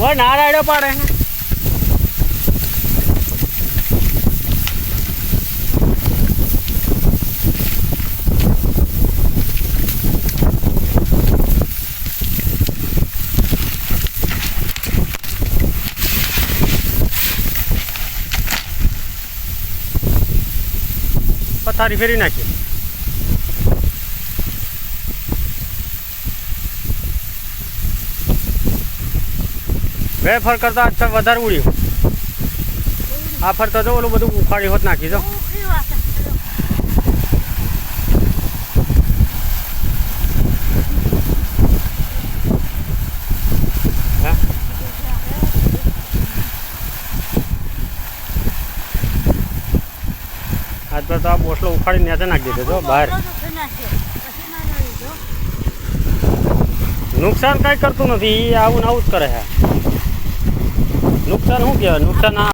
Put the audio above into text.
હવે ના રાડ્યો પાડે પથારી ફેરી નાખી વેફર કરતા આજ વધારે ઉડ્યું આ ફરતો જો ઓલું બધું ઉખાડી હોત નાખી દો આજ પર તો આ બોસલો ઉખાડી નેચે નાખી દીધો જો બહાર નુકસાન કઈ કરતું નથી આવું ને આવું જ કરે છે નુકસાન શું કહેવાય નુકસાન